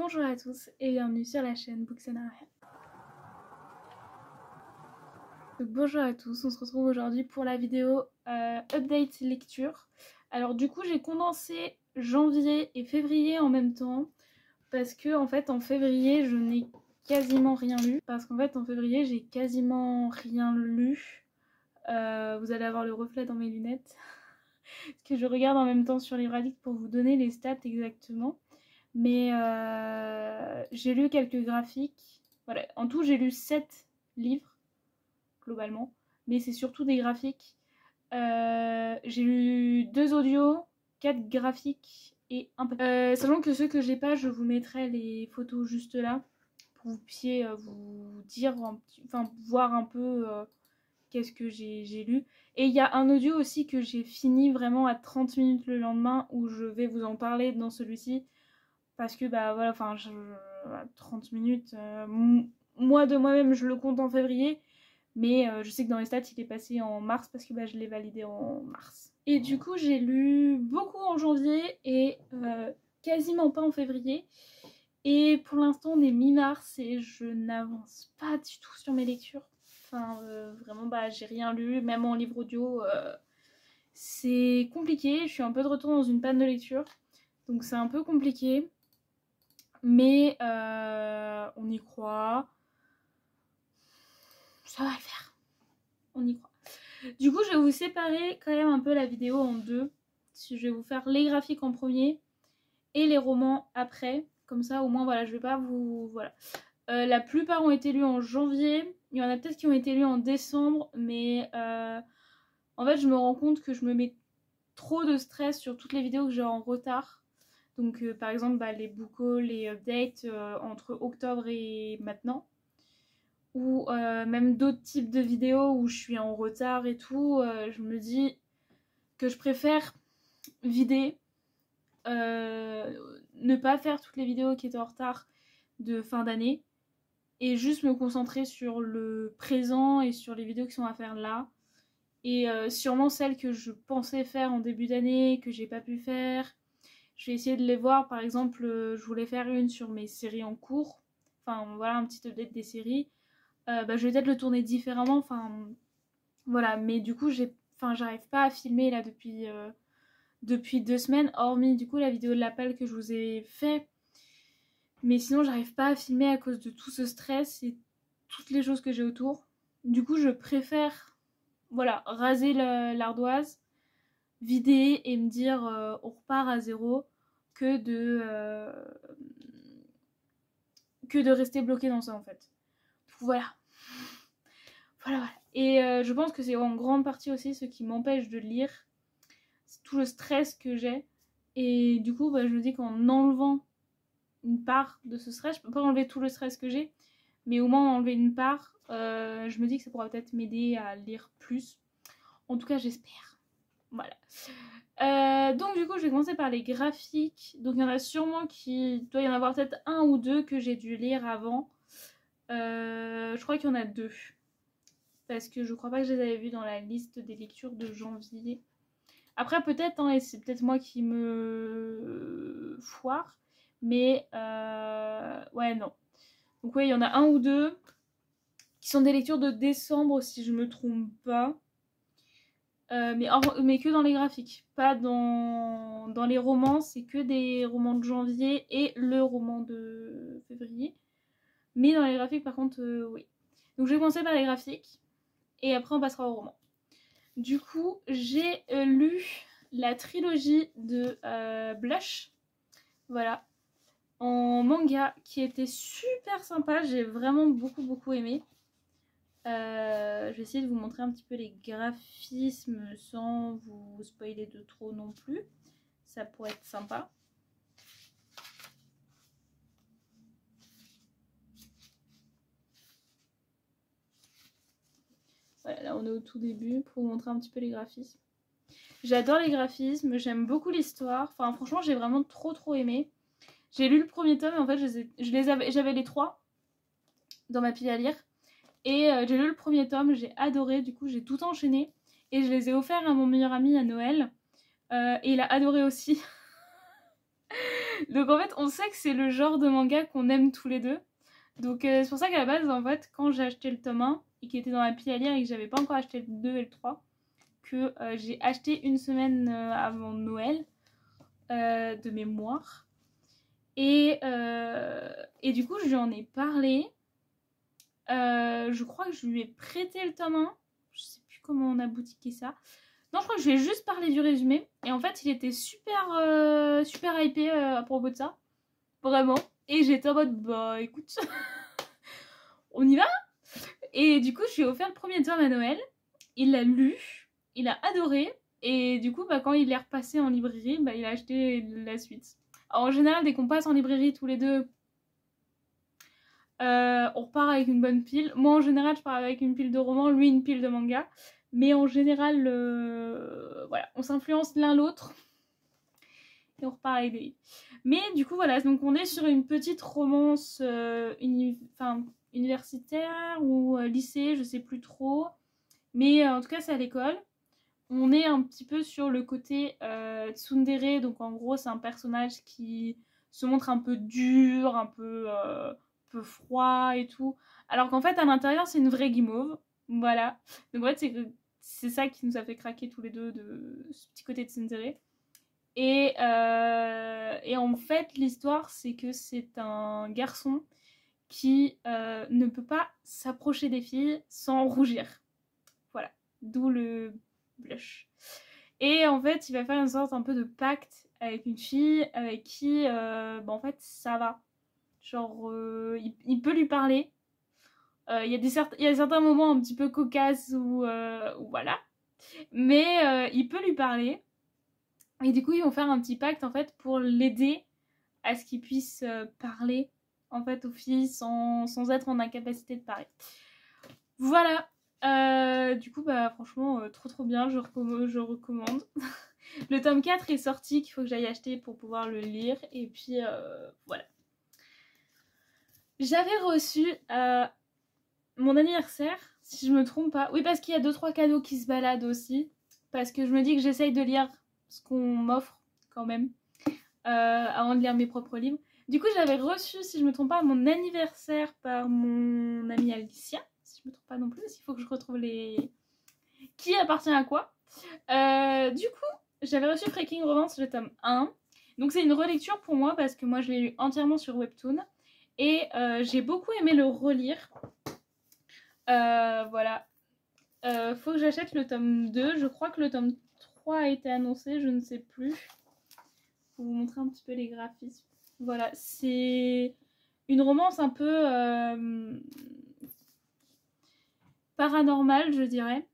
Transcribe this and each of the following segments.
Bonjour à tous et bienvenue sur la chaîne Books and Ariel. Donc bonjour à tous, on se retrouve aujourd'hui pour la vidéo update lecture. Alors du coup j'ai condensé janvier et février en même temps parce que en fait en février je n'ai quasiment rien lu. Parce qu'en fait en février j'ai quasiment rien lu. Vous allez avoir le reflet dans mes lunettes. Parce que je regarde en même temps sur Livre Addict pour vous donner les stats exactement. Mais j'ai lu quelques graphiques. Voilà. En tout, j'ai lu 7 livres, globalement. Mais c'est surtout des graphiques. J'ai lu 2 audios, 4 graphiques et un peu. Sachant que ceux que j'ai pas, je vous mettrai les photos juste là. Pour que vous puissiez vous dire, enfin voir un peu qu'est-ce que j'ai lu. Et il y a un audio aussi que j'ai fini vraiment à 30 minutes le lendemain, où je vais vous en parler dans celui-ci. Parce que bah voilà, enfin 30 minutes, moi de moi-même je le compte en février, mais je sais que dans les stats il est passé en mars parce que bah, je l'ai validé en mars. Et du coup j'ai lu beaucoup en janvier et quasiment pas en février. Et pour l'instant on est mi-mars et je n'avance pas du tout sur mes lectures. Enfin vraiment bah j'ai rien lu, même en livre audio c'est compliqué, je suis un peu de retour dans une panne de lecture. Donc c'est un peu compliqué. Mais on y croit. Ça va le faire. On y croit. Du coup, je vais vous séparer quand même un peu la vidéo en deux. Je vais vous faire les graphiques en premier et les romans après. Comme ça, au moins, voilà, je vais pas vous... Voilà. La plupart ont été lus en janvier. Il y en a peut-être qui ont été lus en décembre. Mais en fait, je me rends compte que je me mets trop de stress sur toutes les vidéos que j'ai en retard. Donc par exemple bah, les book hauls, les updates entre octobre et maintenant. Ou même d'autres types de vidéos où je suis en retard et tout. Je me dis que je préfère vider. Ne pas faire toutes les vidéos qui étaient en retard de fin d'année. Et juste me concentrer sur le présent et sur les vidéos qui sont à faire là. Et sûrement celles que je pensais faire en début d'année, que j'ai pas pu faire. Je vais essayer de les voir, par exemple, je voulais faire une sur mes séries en cours. Enfin, voilà, un petit update des séries. Bah, je vais peut-être le tourner différemment, enfin, voilà. Mais du coup, j'arrive pas à filmer là depuis 2 semaines, hormis du coup la vidéo de l'appel que je vous ai fait. Mais sinon, j'arrive pas à filmer à cause de tout ce stress et toutes les choses que j'ai autour. Du coup, je préfère, voilà, raser l'ardoise, vider et me dire on repart à zéro, que de rester bloqué dans ça en fait. Voilà. Voilà. Et je pense que c'est en grande partie aussi ce qui m'empêche de lire. C'est tout le stress que j'ai. Et du coup, bah, je me dis qu'en enlevant une part de ce stress, je peux pas enlever tout le stress que j'ai, mais au moins enlever une part, je me dis que ça pourra peut-être m'aider à lire plus. En tout cas, j'espère. Voilà. Donc du coup je vais commencer par les graphiques. Donc il y en a sûrement qui... doit y en avoir peut-être un ou deux que j'ai dû lire avant. Je crois qu'il y en a 2. Parce que je crois pas que je les avais vus dans la liste des lectures de janvier. Après peut-être, hein, et c'est peut-être moi qui me foire. Mais ouais non. Donc ouais il y en a un ou deux qui sont des lectures de décembre si je me trompe pas. Mais que dans les graphiques, pas dans les romans, c'est que des romans de janvier et le roman de février. Mais dans les graphiques par contre, oui. Donc je vais commencer par les graphiques et après on passera au roman. Du coup, j'ai lu la trilogie de Blush, voilà, en manga, qui était super sympa, j'ai vraiment beaucoup aimé. Je vais essayer de vous montrer un petit peu les graphismes sans vous spoiler de trop non plus. Ça pourrait être sympa. Voilà, là on est au tout début pour vous montrer un petit peu les graphismes. J'adore les graphismes, j'aime beaucoup l'histoire. Enfin franchement j'ai vraiment trop aimé. J'ai lu le premier tome et en fait j'avais les 3 dans ma pile à lire. Et j'ai lu le premier tome, j'ai adoré, du coup j'ai tout enchaîné. Et je les ai offerts à mon meilleur ami à Noël. Et il a adoré aussi. Donc en fait, on sait que c'est le genre de manga qu'on aime tous les deux. Donc c'est pour ça qu'à la base, en fait, quand j'ai acheté le tome 1 et qui était dans la pile à lire et que j'avais pas encore acheté le 2 et le 3, que j'ai acheté une semaine avant Noël de mémoire. Et du coup, je lui en ai parlé. Je crois que je lui ai prêté le tome 1. Je sais plus comment on a boutiqué ça. Non, je crois que je lui ai juste parlé du résumé. Et en fait, il était super, super hypé à propos de ça. Vraiment. Et j'étais en mode, bah écoute, on y va. Et du coup, je lui ai offert le premier tome à Noël. Il l'a lu. Il a adoré. Et du coup, bah, quand il est repassé en librairie, bah, il a acheté la suite. Alors, en général, dès qu'on passe en librairie tous les deux, on repart avec une bonne pile. Moi, en général, je pars avec une pile de romans, lui, une pile de manga. Mais en général, voilà, on s'influence l'un l'autre. Et on repart avec des livres. Mais du coup, voilà, donc on est sur une petite romance universitaire ou lycée, je sais plus trop. Mais en tout cas, c'est à l'école. On est un petit peu sur le côté tsundere. Donc en gros, c'est un personnage qui se montre un peu dur, un peu froid et tout. Alors qu'en fait, à l'intérieur, c'est une vraie guimauve. Voilà. Donc en fait, c'est ça qui nous a fait craquer tous les deux, de ce petit côté tsundere. Et en fait, l'histoire, c'est que c'est un garçon qui ne peut pas s'approcher des filles sans rougir. Voilà. D'où le blush. Et en fait, il va faire une sorte un peu de pacte avec une fille avec qui, en fait, ça va. Genre, il peut lui parler. Il y a certains moments un petit peu cocasses où voilà. Mais il peut lui parler. Et du coup, ils vont faire un petit pacte, en fait, pour l'aider à ce qu'il puisse parler, en fait, aux filles sans être en incapacité de parler. Voilà. Du coup, bah, franchement, trop bien, je recommande. Le tome 4 est sorti, qu'il faut que j'aille acheter pour pouvoir le lire. Et puis, voilà. J'avais reçu mon anniversaire, si je me trompe pas. Oui, parce qu'il y a 2-3 cadeaux qui se baladent aussi. Parce que je me dis que j'essaye de lire ce qu'on m'offre quand même avant de lire mes propres livres. Du coup, j'avais reçu, si je me trompe pas, mon anniversaire par mon amie Alicia. Si je me trompe pas non plus, il faut que je retrouve les... qui appartient à quoi. Du coup, j'avais reçu Freaking Romance, le tome 1. Donc c'est une relecture pour moi parce que moi je l'ai lu entièrement sur Webtoon. Et j'ai beaucoup aimé le relire. Voilà. Faut que j'achète le tome 2. Je crois que le tome 3 a été annoncé, je ne sais plus. Pour vous montrer un petit peu les graphismes. Voilà, c'est une romance un peu paranormale, je dirais.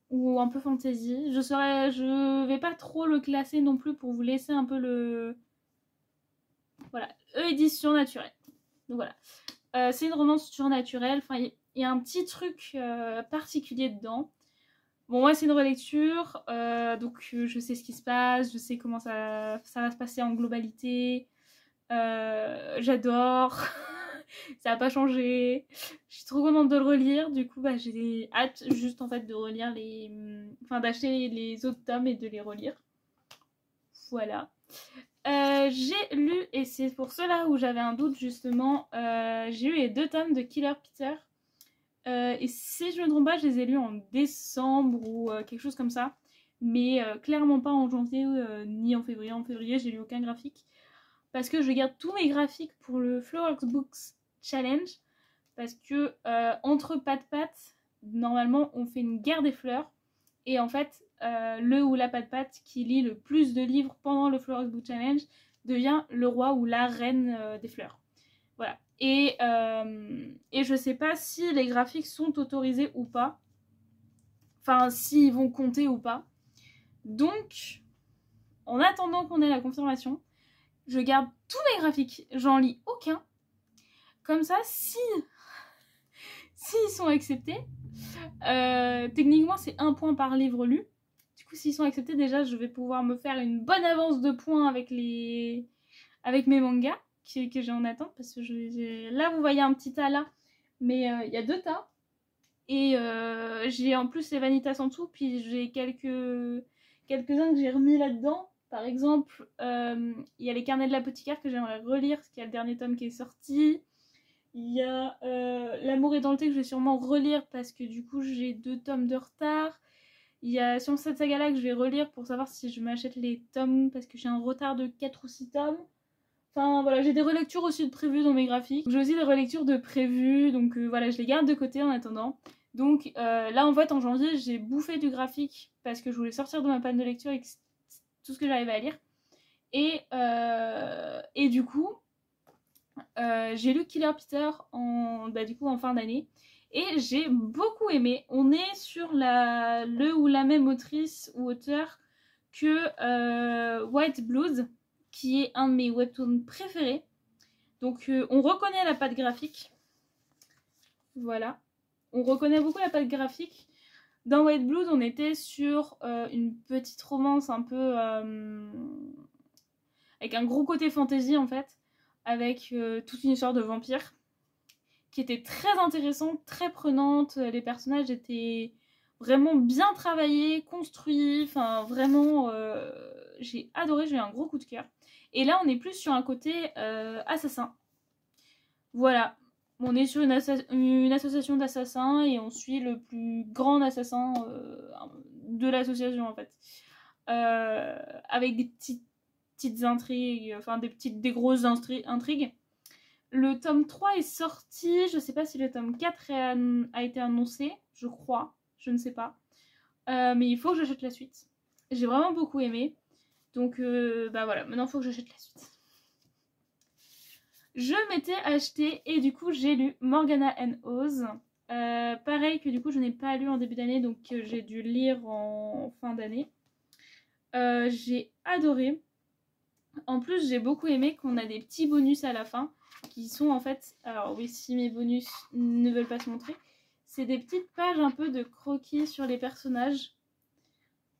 Ou un peu fantasy. Je vais pas trop le classer non plus pour vous laisser un peu le... Voilà, édition naturelle. Donc voilà. C'est une romance surnaturelle. Enfin, il y a un petit truc particulier dedans. Bon, moi, c'est une relecture. Donc, je sais ce qui se passe. Je sais comment ça va se passer en globalité. J'adore. Ça n'a pas changé. Je suis trop contente de le relire. Du coup, bah, j'ai hâte juste en fait de relire les... Enfin, d'acheter les autres tomes et de les relire. Voilà. J'ai lu, et c'est pour cela où j'avais un doute justement, j'ai eu les 2 tomes de Killer Peter. Et si je me trompe pas, je les ai lus en décembre ou quelque chose comme ça. Mais clairement pas en janvier ni en février. En février, j'ai lu aucun graphique. Parce que je garde tous mes graphiques pour le Flowworks Books Challenge. Parce que entre Pat, normalement, on fait une guerre des fleurs. Et en fait, le ou la Pat qui lit le plus de livres pendant le Flowworks Book Challenge devient le roi ou la reine des fleurs. Voilà. Et je sais pas si les graphiques sont autorisés ou pas. Enfin, s'ils vont compter ou pas. Donc, en attendant qu'on ait la confirmation, je garde tous mes graphiques. J'en lis aucun. Comme ça, s'ils sont acceptés, techniquement, c'est 1 point par livre lu. Du coup, s'ils sont acceptés, déjà, je vais pouvoir me faire une bonne avance de points avec mes mangas que j'ai en attente. Parce que là, vous voyez un petit tas là. Mais il y a 2 tas. Et j'ai en plus les Vanitas en dessous. Puis j'ai quelques-uns que j'ai remis là-dedans. Par exemple, il y a les carnets de l'apothicaire que j'aimerais relire, parce qu'il y a le dernier tome qui est sorti. Il y a L'amour est dans le thé que je vais sûrement relire parce que du coup j'ai 2 tomes de retard. Il y a Sur cette saga-là que je vais relire pour savoir si je m'achète les tomes parce que j'ai un retard de 4 ou 6 tomes. Enfin voilà, j'ai des relectures aussi de prévues dans mes graphiques. J'ai aussi des relectures de prévues, donc voilà, je les garde de côté en attendant. Donc là en fait en janvier j'ai bouffé du graphique parce que je voulais sortir de ma panne de lecture et tout ce que j'arrivais à lire. Et du coup, j'ai lu Killer Peter du coup, en fin d'année. Et j'ai beaucoup aimé. On est sur le ou la même autrice ou auteur que White Blood, qui est un de mes webtoons préférés. Donc on reconnaît la patte graphique. Voilà. On reconnaît beaucoup la patte graphique. Dans White Blood, on était sur une petite romance un peu... avec un gros côté fantasy en fait. Avec toute une histoire de vampire. Qui était très intéressante, très prenante. Les personnages étaient vraiment bien travaillés, construits. Enfin, vraiment, j'ai adoré, j'ai eu un gros coup de cœur. Et là, on est plus sur un côté assassin. Voilà. On est sur une association d'assassins et on suit le plus grand assassin de l'association, en fait. Avec des petites intrigues, enfin des grosses intrigues. Le tome 3 est sorti, je sais pas si le tome 4 a été annoncé, je crois, je ne sais pas. Mais il faut que j'achète la suite. J'ai vraiment beaucoup aimé. Donc bah voilà, maintenant il faut que j'achète la suite. Je m'étais acheté et du coup j'ai lu Morgana and Oz. Pareil que du coup je n'ai pas lu en début d'année, donc j'ai dû lire en fin d'année. J'ai adoré. En plus j'ai beaucoup aimé qu'on a des petits bonus à la fin. Qui sont en fait, alors oui, si mes bonus ne veulent pas se montrer, c'est des petites pages un peu de croquis sur les personnages.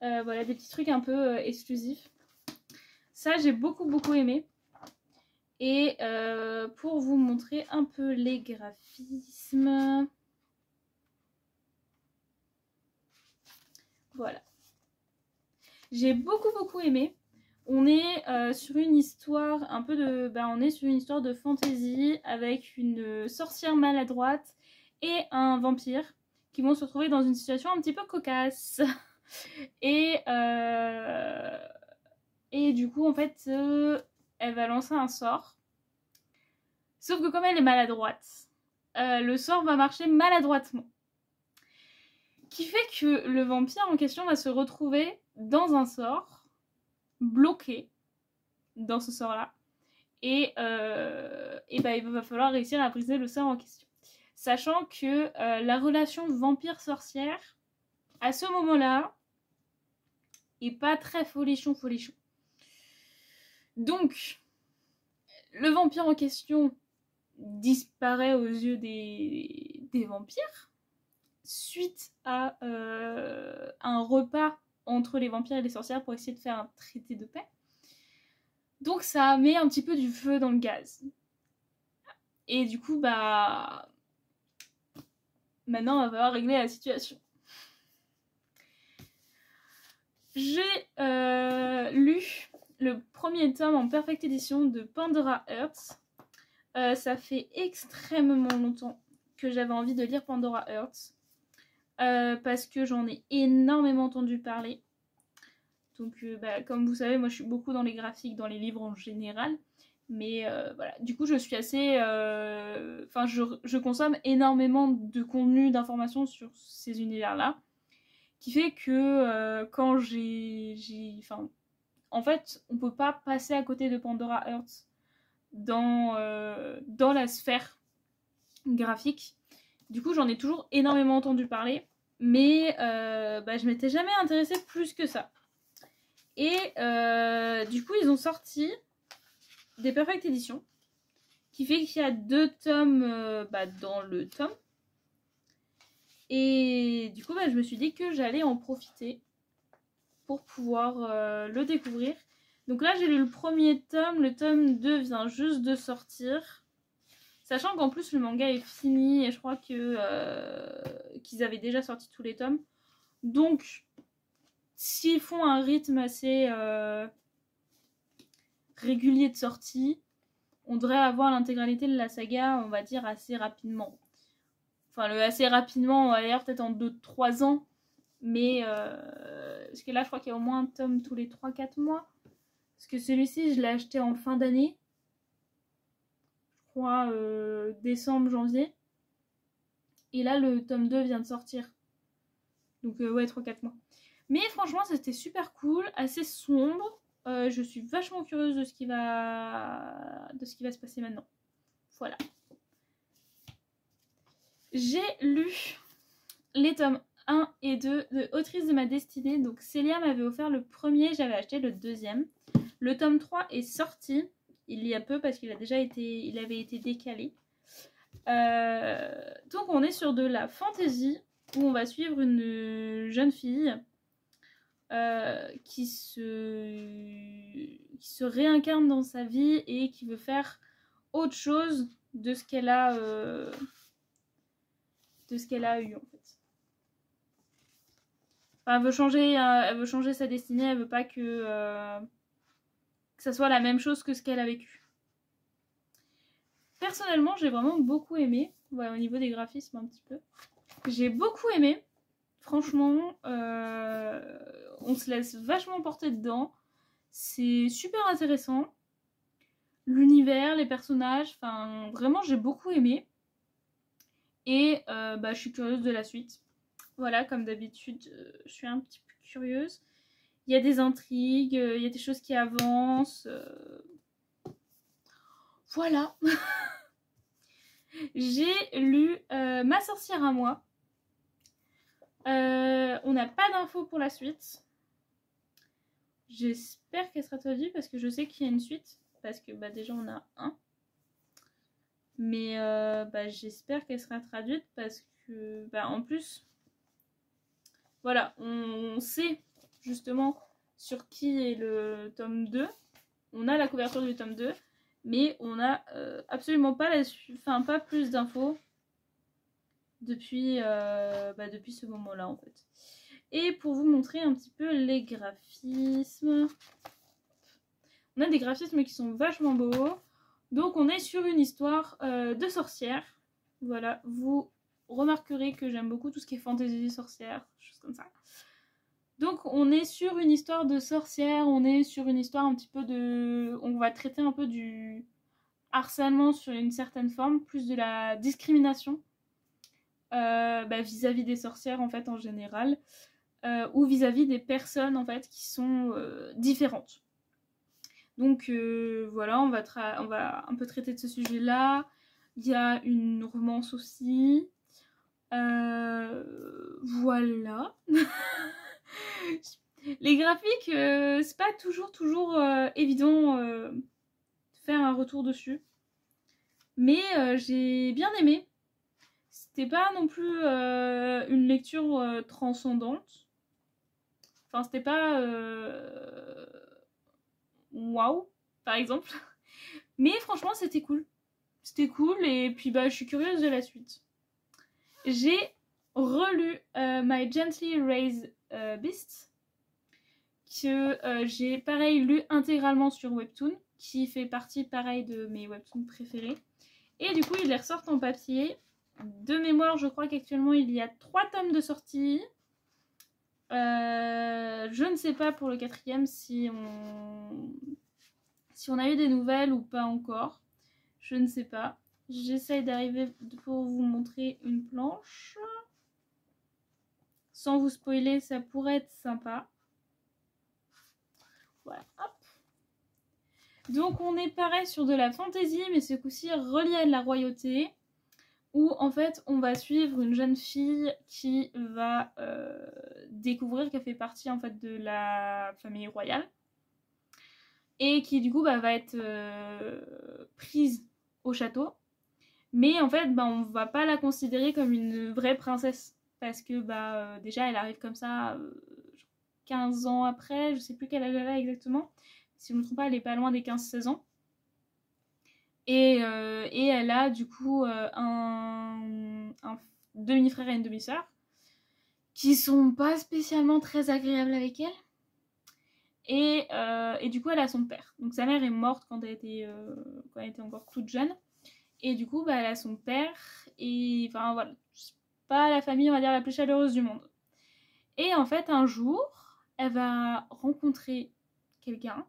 Voilà, des petits trucs un peu exclusifs. Ça, j'ai beaucoup aimé. Et pour vous montrer un peu les graphismes, voilà. J'ai beaucoup aimé. On est sur une histoire un peu de... on est sur une histoire de fantasy avec une sorcière maladroite et un vampire qui vont se retrouver dans une situation un petit peu cocasse. Et du coup, en fait, elle va lancer un sort. Sauf que comme elle est maladroite, le sort va marcher maladroitement. Qui fait que le vampire en question va se retrouver dans un sort bloqué dans ce sort-là. Et il va falloir réussir à briser le sort en question. Sachant que la relation vampire-sorcière, à ce moment-là, est pas très folichon. Donc, le vampire en question disparaît aux yeux des vampires suite à un repas entre les vampires et les sorcières pour essayer de faire un traité de paix. Donc ça met un petit peu du feu dans le gaz. Et du coup, maintenant, on va falloir régler la situation. J'ai lu le premier tome en Perfect Edition de Pandora Hearts. Ça fait extrêmement longtemps que j'avais envie de lire Pandora Hearts. Parce que j'en ai énormément entendu parler. Donc, comme vous savez, moi je suis beaucoup dans les graphiques, dans les livres en général. Mais voilà, du coup, je suis assez... je consomme énormément de contenu, d'informations sur ces univers-là. Qui fait que quand en fait, on peut pas passer à côté de Pandora Hearts dans la sphère graphique. Du coup, j'en ai toujours énormément entendu parler. Mais je m'étais jamais intéressée plus que ça. Et du coup, ils ont sorti des Perfect Edition, qui fait qu'il y a 2 tomes dans le tome. Et du coup, je me suis dit que j'allais en profiter pour pouvoir le découvrir. Donc là, j'ai lu le premier tome, le tome 2 vient juste de sortir. Sachant qu'en plus, le manga est fini et je crois que qu'ils avaient déjà sorti tous les tomes. Donc, s'ils font un rythme assez régulier de sortie, on devrait avoir l'intégralité de la saga, on va dire, assez rapidement. Enfin, le assez rapidement, on va dire peut-être en 2-3 ans. Mais, parce que là, je crois qu'il y a au moins un tome tous les 3-4 mois. Parce que celui-ci, je l'ai acheté en fin d'année. Je crois décembre, janvier. Et là, le tome 2 vient de sortir. Donc, ouais, 3-4 mois. Mais franchement, c'était super cool, assez sombre. Je suis vachement curieuse de ce qui va se passer maintenant. Voilà. J'ai lu les tomes 1 et 2 de Autrice de ma destinée. Donc Célia m'avait offert le premier, j'avais acheté le deuxième. Le tome 3 est sorti il y a peu parce qu'il avait été décalé. Donc on est sur de la fantasy où on va suivre une jeune fille qui se réincarne dans sa vie et qui veut faire autre chose de ce qu'elle a eu en fait. Enfin, elle veut changer sa destinée, elle veut pas que ça soit la même chose que ce qu'elle a vécu. Personnellement, j'ai vraiment beaucoup aimé. Ouais, au niveau des graphismes un petit peu. J'ai beaucoup aimé. Franchement, on se laisse vachement porter dedans. C'est super intéressant. L'univers, les personnages, enfin vraiment j'ai beaucoup aimé. Et je suis curieuse de la suite. Voilà, comme d'habitude, je suis un petit peu curieuse. Il y a des intrigues, il y a des choses qui avancent. Voilà. J'ai lu Ma sorcière à moi. On n'a pas d'infos pour la suite. J'espère qu'elle sera traduite parce que je sais qu'il y a une suite. Parce que déjà on a un. Mais j'espère qu'elle sera traduite parce que en plus, voilà, on sait justement sur qui est le tome 2. On a la couverture du tome 2, mais on n'a absolument pas pas plus d'infos depuis ce moment-là en fait. Et pour vous montrer un petit peu les graphismes, on a des graphismes qui sont vachement beaux. Donc on est sur une histoire de sorcière. Voilà, vous remarquerez que j'aime beaucoup tout ce qui est fantasy, sorcière, choses comme ça. Donc on est sur une histoire de sorcière, on est sur une histoire un petit peu de... On va traiter un peu du harcèlement sur une certaine forme, plus de la discrimination vis-à-vis des sorcières en fait en général, ou vis-à-vis des personnes en fait qui sont différentes. Donc voilà, on va un peu traiter de ce sujet-là. Il y a une romance aussi. Voilà. Les graphiques, c'est pas toujours évident de faire un retour dessus. Mais j'ai bien aimé. C'était pas non plus une lecture transcendante. Enfin, c'était pas waouh, par exemple. Mais franchement, c'était cool. C'était cool et puis je suis curieuse de la suite. J'ai relu My Gently Raised Beast, que j'ai pareil lu intégralement sur Webtoon, qui fait partie pareil de mes Webtoons préférés. Et du coup, ils les ressortent en papier. De mémoire, je crois qu'actuellement, il y a 3 tomes de sortie. Je ne sais pas pour le 4e si on a eu des nouvelles ou pas encore. Je ne sais pas. J'essaye d'arriver pour vous montrer une planche. Sans vous spoiler, ça pourrait être sympa. Voilà, hop. Donc on est pareil sur de la fantasy, mais ce coup-ci relié à de la royauté, où en fait on va suivre une jeune fille qui va découvrir qu'elle fait partie en fait de la famille royale, et qui du coup va être prise au château. Mais en fait on va pas la considérer comme une vraie princesse, parce que déjà elle arrive comme ça 15 ans après, je sais plus quel âge elle a exactement. Si je ne me trompe pas, elle est pas loin des 15-16 ans. Et elle a du coup un demi-frère et une demi-sœur qui sont pas spécialement très agréables avec elle. Et du coup, elle a son père. Donc sa mère est morte quand elle était encore toute jeune. Et du coup, bah, elle a son père. Et enfin voilà, c'est pas la famille, on va dire, la plus chaleureuse du monde. Et en fait, un jour, elle va rencontrer quelqu'un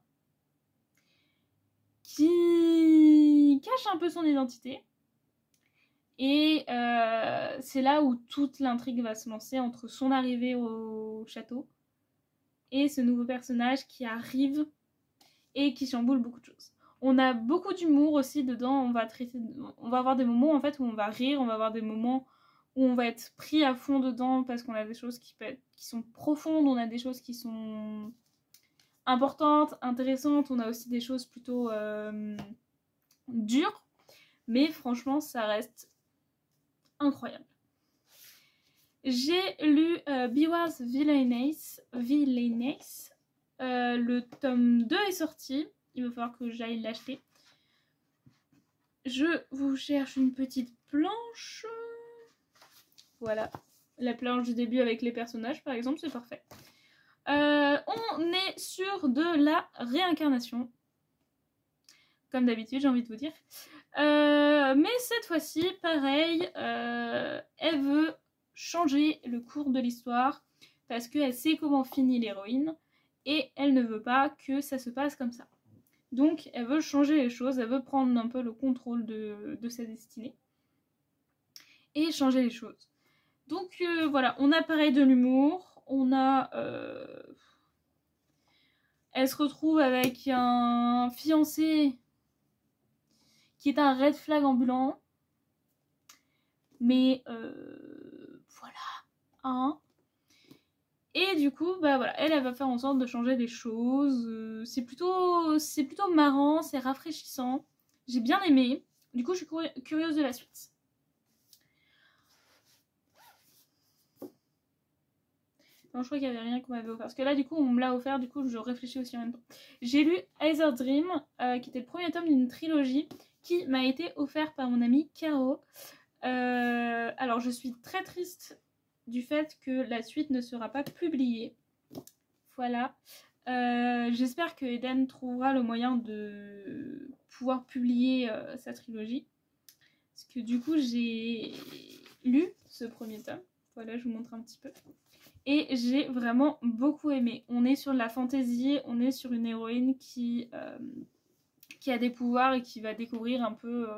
qui cache un peu son identité. Et c'est là où toute l'intrigue va se lancer entre son arrivée au château et ce nouveau personnage qui arrive et qui chamboule beaucoup de choses. On a beaucoup d'humour aussi dedans, on va avoir des moments en fait où on va rire, on va avoir des moments où on va être pris à fond dedans parce qu'on a des choses qui sont profondes, on a des choses qui sont importantes, intéressantes, on a aussi des choses plutôt dures, mais franchement ça reste incroyable. J'ai lu Beware's Villainess. Le tome 2 est sorti. Il va falloir que j'aille l'acheter. Je vous cherche une petite planche. Voilà. La planche du début avec les personnages, par exemple, c'est parfait. On est sur de la réincarnation. Comme d'habitude, j'ai envie de vous dire. Mais cette fois-ci, pareil, elle veut changer le cours de l'histoire parce qu'elle sait comment finit l'héroïne et elle ne veut pas que ça se passe comme ça. Donc elle veut changer les choses, elle veut prendre un peu le contrôle de sa destinée et changer les choses. Donc voilà, on a pareil de l'humour, on a... Elle se retrouve avec un fiancé qui est un red flag ambulant. Mais voilà, hein. Et du coup, bah voilà, elle va faire en sorte de changer les choses. C'est plutôt marrant, c'est rafraîchissant. J'ai bien aimé. Du coup, je suis curieuse de la suite. Non, je crois qu'il n'y avait rien qu'on m'avait offert. Parce que là, du coup, on me l'a offert. Du coup, je réfléchis aussi en même temps. J'ai lu Either Dream, qui était le premier tome d'une trilogie qui m'a été offert par mon amie Caro. Alors je suis très triste du fait que la suite ne sera pas publiée. Voilà. J'espère que Eden trouvera le moyen de pouvoir publier sa trilogie. Parce que du coup j'ai lu ce premier tome. Voilà, je vous montre un petit peu. Et j'ai vraiment beaucoup aimé. On est sur de la fantaisie, on est sur une héroïne qui a des pouvoirs et qui va découvrir un peu...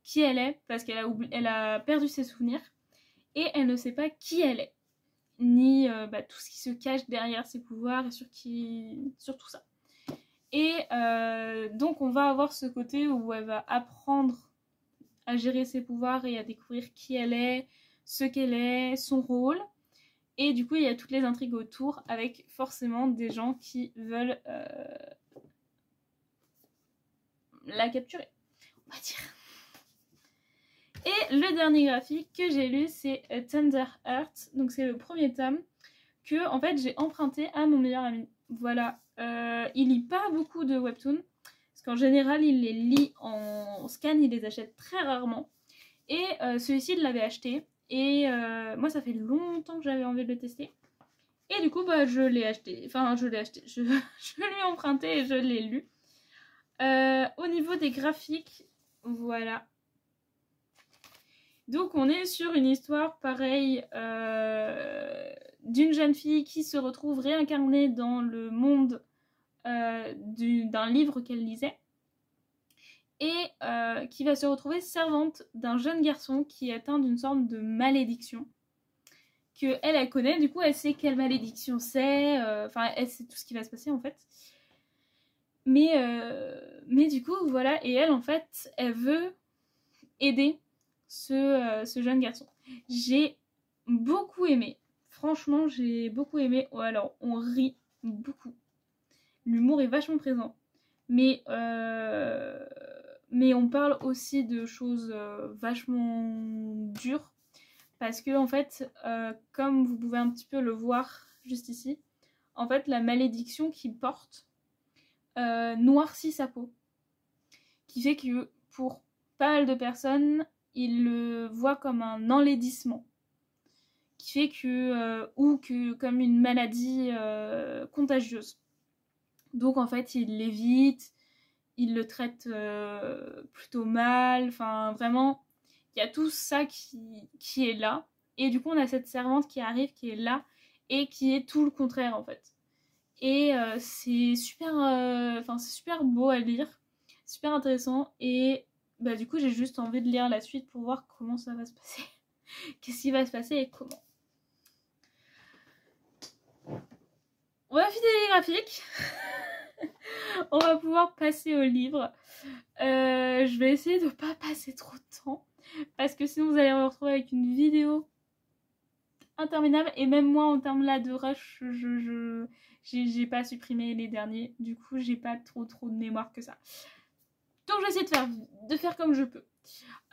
qui elle est, parce qu'elle a perdu ses souvenirs, et elle ne sait pas qui elle est, ni tout ce qui se cache derrière ses pouvoirs et sur tout ça. Et donc on va avoir ce côté où elle va apprendre à gérer ses pouvoirs et à découvrir qui elle est, ce qu'elle est, son rôle. Et du coup il y a toutes les intrigues autour avec forcément des gens qui veulent la capturer, on va dire. Et le dernier graphique que j'ai lu, c'est Tender Heart. Donc c'est le premier tome que en fait j'ai emprunté à mon meilleur ami. Voilà. Il lit pas beaucoup de webtoons. Parce qu'en général, il les lit en scan, il les achète très rarement. Et celui-ci, il l'avait acheté. Et moi, ça fait longtemps que j'avais envie de le tester. Et du coup, bah, je l'ai acheté. Enfin, je l'ai acheté. Je lui ai emprunté et je l'ai lu. Au niveau des graphiques, voilà. Donc on est sur une histoire pareille d'une jeune fille qui se retrouve réincarnée dans le monde d'un livre qu'elle lisait et qui va se retrouver servante d'un jeune garçon qui est atteint d'une sorte de malédiction que elle connaît. Du coup elle sait quelle malédiction c'est, enfin elle sait tout ce qui va se passer en fait. Mais du coup voilà, et elle en fait elle veut aider ce jeune garçon. J'ai beaucoup aimé. Franchement, j'ai beaucoup aimé. Oh, alors, on rit beaucoup. L'humour est vachement présent. Mais on parle aussi de choses vachement dures. Parce que, en fait, comme vous pouvez un petit peu le voir juste ici, en fait, la malédiction qu'il porte noircit sa peau. Qui fait que pour pas mal de personnes, il le voit comme un enlaidissement qui fait que ou que comme une maladie contagieuse. Donc en fait il l'évite, il le traite plutôt mal, enfin vraiment il y a tout ça qui est là. Et du coup on a cette servante qui arrive, qui est là et qui est tout le contraire en fait. Et c'est super, c'est super beau à lire, super intéressant. Et bah, du coup, j'ai juste envie de lire la suite pour voir comment ça va se passer. Qu'est-ce qui va se passer et comment. On va finir les graphiques. On va pouvoir passer au livre. Je vais essayer de ne pas passer trop de temps. Parce que sinon, vous allez me retrouver avec une vidéo interminable. Et même moi, en termes là de rush, j'ai pas supprimé les derniers. Du coup, j'ai pas trop de mémoire que ça. Donc, je vais essayer de faire comme je peux.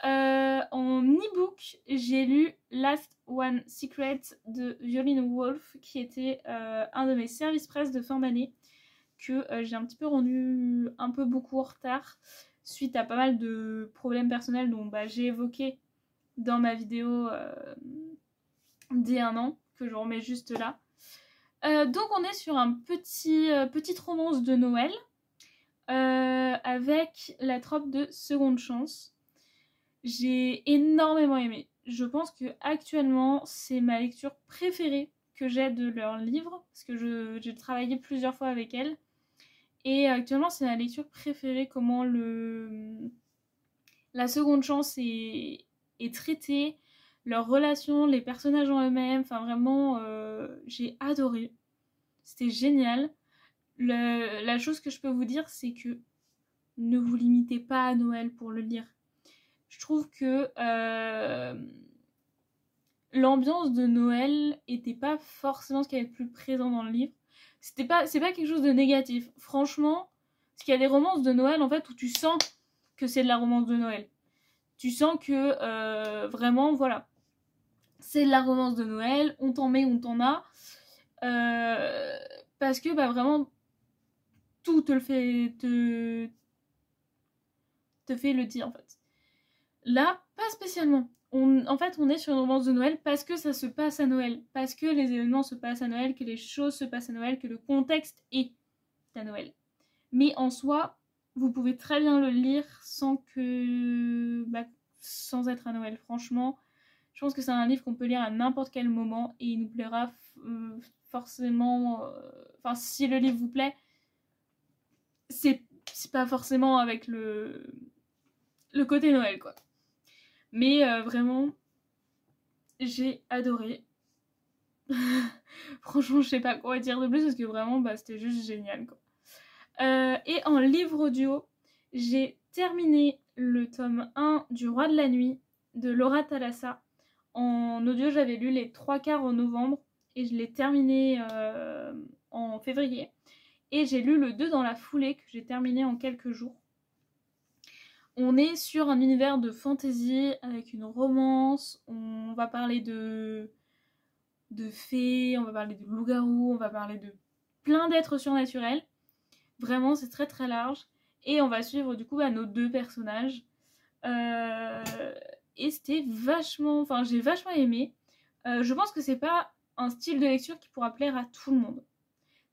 En e-book, j'ai lu Last One Secret de Violin Wolf, qui était un de mes services presse de fin d'année, que j'ai un petit peu rendu un peu beaucoup en retard, suite à pas mal de problèmes personnels dont j'ai évoqué dans ma vidéo d'il y a un an, que je remets juste là. Donc on est sur un petite romance de Noël, avec la trope de seconde chance. J'ai énormément aimé. Je pense que actuellement c'est ma lecture préférée que j'ai de leur livre, parce que j'ai travaillé plusieurs fois avec elle. Et actuellement c'est ma lecture préférée, comment la seconde chance est traitée, leurs relations, les personnages en eux-mêmes, enfin vraiment j'ai adoré. C'était génial. La chose que je peux vous dire, c'est que ne vous limitez pas à Noël pour le lire. Je trouve que l'ambiance de Noël était pas forcément ce qui est le plus présent dans le livre. C'est pas quelque chose de négatif. Franchement, parce qu'il y a des romances de Noël en fait où tu sens que c'est de la romance de Noël. Tu sens que vraiment, voilà, c'est de la romance de Noël, on t'en met, on t'en a. Parce que vraiment, tout te le fait, te fait le dire en fait. Là, pas spécialement. En fait, on est sur une romance de Noël parce que ça se passe à Noël, parce que les événements se passent à Noël, que les choses se passent à Noël, que le contexte est à Noël. Mais en soi, vous pouvez très bien le lire sans être à Noël. Franchement, je pense que c'est un livre qu'on peut lire à n'importe quel moment et il nous plaira forcément. Enfin, si le livre vous plaît, c'est pas forcément avec le côté Noël, quoi. Mais vraiment, j'ai adoré. Franchement, je sais pas quoi dire de plus parce que vraiment, c'était juste génial, quoi. Et en livre audio, j'ai terminé le tome 1 du Roi de la Nuit de Laura Thalassa. En audio, j'avais lu les 3/4 en novembre et je l'ai terminé en février. Et j'ai lu le 2 dans la foulée que j'ai terminé en quelques jours. On est sur un univers de fantasy avec une romance. On va parler de fées, on va parler de loups-garous, on va parler de plein d'êtres surnaturels. Vraiment, c'est très très large. Et on va suivre du coup nos deux personnages. Et c'était vachement... Enfin, j'ai vachement aimé. Je pense que c'est pas un style de lecture qui pourra plaire à tout le monde.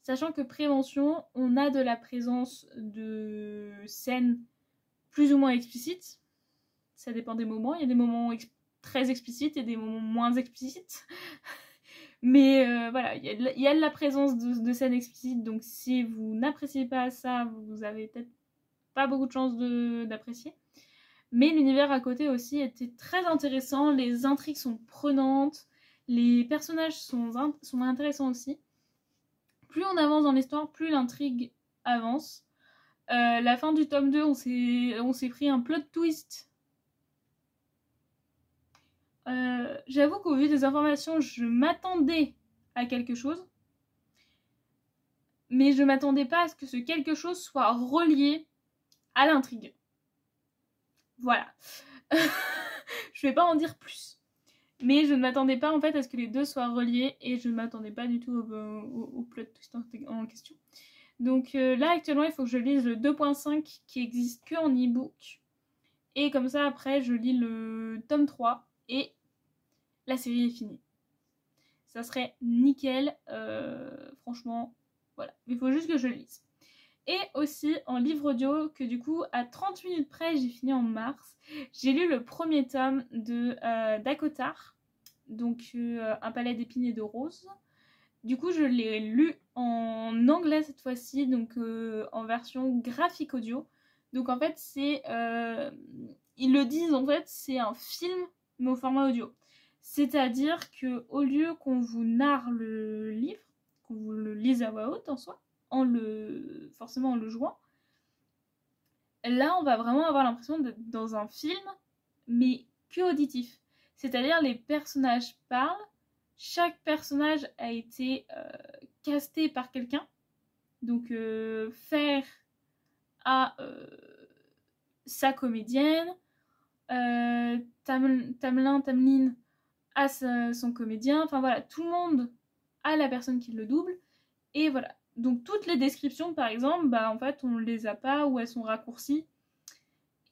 Sachant que Prévention, on a de la présence de scènes plus ou moins explicites. Ça dépend des moments. Il y a des moments très explicites et des moments moins explicites. Mais voilà, il y a de la présence de scènes explicites. Donc si vous n'appréciez pas ça, vous avez peut-être pas beaucoup de chance d'apprécier. Mais l'univers à côté aussi était très intéressant. Les intrigues sont prenantes. Les personnages sont intéressants aussi. Plus on avance dans l'histoire, plus l'intrigue avance. La fin du tome 2, on s'est pris un plot twist. J'avoue qu'au vu des informations, je m'attendais à quelque chose. Mais je m'attendais pas à ce que ce quelque chose soit relié à l'intrigue. Voilà. Je vais pas en dire plus. Mais je ne m'attendais pas en fait à ce que les deux soient reliés et je ne m'attendais pas du tout au plot twist en question. Donc là actuellement il faut que je lise le 2.5 qui existe que en e-book. Et comme ça après je lis le tome 3 et la série est finie. Ça serait nickel. Franchement, voilà. Il faut juste que je le lise. Et aussi en livre audio que du coup à 30 minutes près j'ai fini en mars. J'ai lu le premier tome de d'Akotar, donc Un palais d'épines et de roses. Du coup je l'ai lu en anglais cette fois-ci, donc en version graphique audio. Donc en fait c'est... ils le disent en fait, c'est un film mais au format audio. C'est-à-dire qu'au lieu qu'on vous narre le livre, qu'on vous le lise à voix haute en soi, forcément en le jouant, là on va vraiment avoir l'impression d'être dans un film, mais que auditif. C'est-à-dire les personnages parlent, chaque personnage a été casté par quelqu'un, donc Fer a sa comédienne, Tamlin a son comédien, enfin voilà, tout le monde a la personne qui le double, et voilà. Donc toutes les descriptions par exemple, bah en fait on les a pas ou elles sont raccourcies,